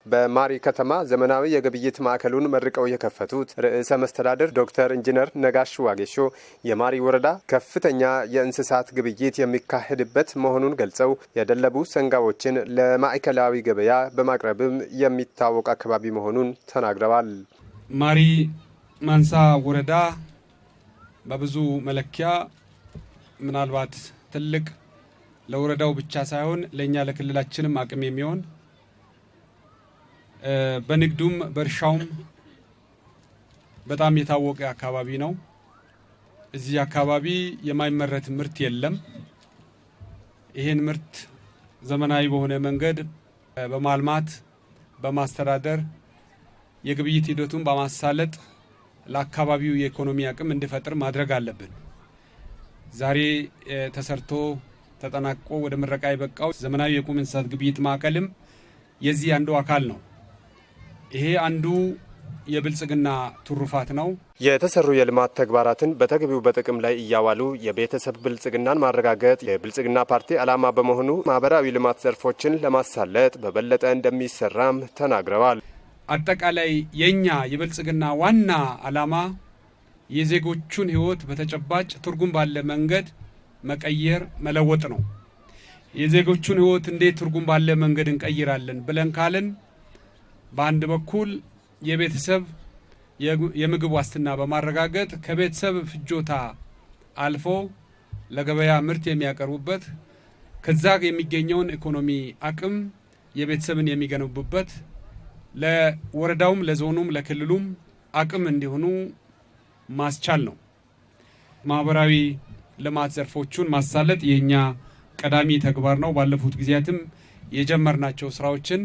በማሪ ከተማ ዘመናዊ የግብይት ማዕከሉን መርቀው የከፈቱት ርዕሰ መስተዳድር ዶክተር ኢንጂነር ነጋሽ ዋጌሾ የማሪ ወረዳ ከፍተኛ የእንስሳት ግብይት የሚካሄድበት መሆኑን ገልጸው የደለቡ ሰንጋዎችን ለማዕከላዊ ገበያ በማቅረብም የሚታወቅ አካባቢ መሆኑን ተናግረዋል። ማሪ ማንሳ ወረዳ በብዙ መለኪያ ምናልባት ትልቅ ለወረዳው ብቻ ሳይሆን ለኛ ለክልላችንም አቅም የሚሆን በንግዱም በእርሻውም በጣም የታወቀ አካባቢ ነው። እዚህ አካባቢ የማይመረት ምርት የለም። ይሄን ምርት ዘመናዊ በሆነ መንገድ በማልማት በማስተዳደር የግብይት ሂደቱን በማሳለጥ ለአካባቢው የኢኮኖሚ አቅም እንዲፈጥር ማድረግ አለብን። ዛሬ ተሰርቶ ተጠናቆ ወደ ምረቃ የበቃው ዘመናዊ የቁም እንስሳት ግብይት ማዕከልም የዚህ አንዱ አካል ነው። ይሄ አንዱ የብልጽግና ትሩፋት ነው። የተሰሩ የልማት ተግባራትን በተገቢው በጥቅም ላይ እያዋሉ የቤተሰብ ብልጽግናን ማረጋገጥ የብልጽግና ፓርቲ ዓላማ በመሆኑ ማህበራዊ ልማት ዘርፎችን ለማሳለጥ በበለጠ እንደሚሰራም ተናግረዋል። አጠቃላይ የኛ የብልጽግና ዋና ዓላማ የዜጎቹን ሕይወት በተጨባጭ ትርጉም ባለ መንገድ መቀየር መለወጥ ነው። የዜጎቹን ሕይወት እንዴት ትርጉም ባለ መንገድ እንቀይራለን ብለን ካልን በአንድ በኩል የቤተሰብ የምግብ ዋስትና በማረጋገጥ ከቤተሰብ ፍጆታ አልፎ ለገበያ ምርት የሚያቀርቡበት ከዛ የሚገኘውን ኢኮኖሚ አቅም የቤተሰብን የሚገነቡበት ለወረዳውም ለዞኑም ለክልሉም አቅም እንዲሆኑ ማስቻል ነው። ማህበራዊ ልማት ዘርፎቹን ማሳለጥ የኛ ቀዳሚ ተግባር ነው። ባለፉት ጊዜያትም የጀመርናቸው ስራዎችን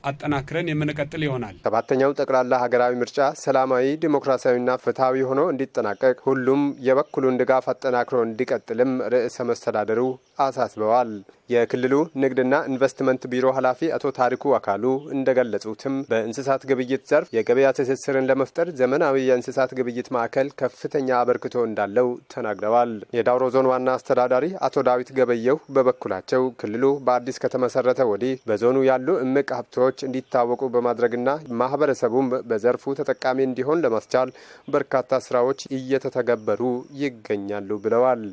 አጠናክረን የምንቀጥል ይሆናል። ሰባተኛው ጠቅላላ ሀገራዊ ምርጫ ሰላማዊ ዲሞክራሲያዊና ፍትሃዊ ሆኖ እንዲጠናቀቅ ሁሉም የበኩሉን ድጋፍ አጠናክሮ እንዲቀጥልም ርዕሰ መስተዳድሩ አሳስበዋል። የክልሉ ንግድና ኢንቨስትመንት ቢሮ ኃላፊ አቶ ታሪኩ አካሉ እንደገለጹትም በእንስሳት ግብይት ዘርፍ የገበያ ትስስርን ለመፍጠር ዘመናዊ የእንስሳት ግብይት ማዕከል ከፍተኛ አበርክቶ እንዳለው ተናግረዋል። የዳውሮ ዞን ዋና አስተዳዳሪ አቶ ዳዊት ገበየው በበኩላቸው ክልሉ በአዲስ ከተመሰረተ ወዲህ በዞኑ ያሉ እምቅ ሀብቶች እንዲታወቁ በማድረግና ማህበረሰቡም በዘርፉ ተጠቃሚ እንዲሆን ለማስቻል በርካታ ስራዎች እየተተገበሩ ይገኛሉ ብለዋል።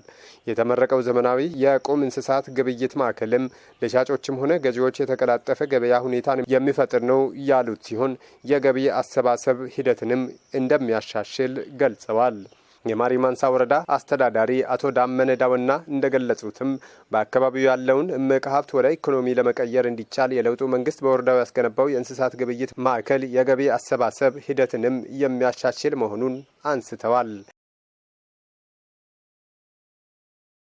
የተመረቀው ዘመናዊ የቁም እንስሳት ግብይት ማዕከልም ለሻጮችም ሆነ ገዢዎች የተቀላጠፈ ገበያ ሁኔታን የሚፈጥር ነው ያሉት ሲሆን የገቢ አሰባሰብ ሂደትንም እንደሚያሻሽል ገልጸዋል። የማሪ ማንሳ ወረዳ አስተዳዳሪ አቶ ዳመነ ዳውና እንደገለጹትም በአካባቢው ያለውን እምቅ ሀብት ወደ ኢኮኖሚ ለመቀየር እንዲቻል የለውጡ መንግስት በወረዳው ያስገነባው የእንስሳት ግብይት ማዕከል የገቢ አሰባሰብ ሂደትንም የሚያሻሽል መሆኑን አንስተዋል።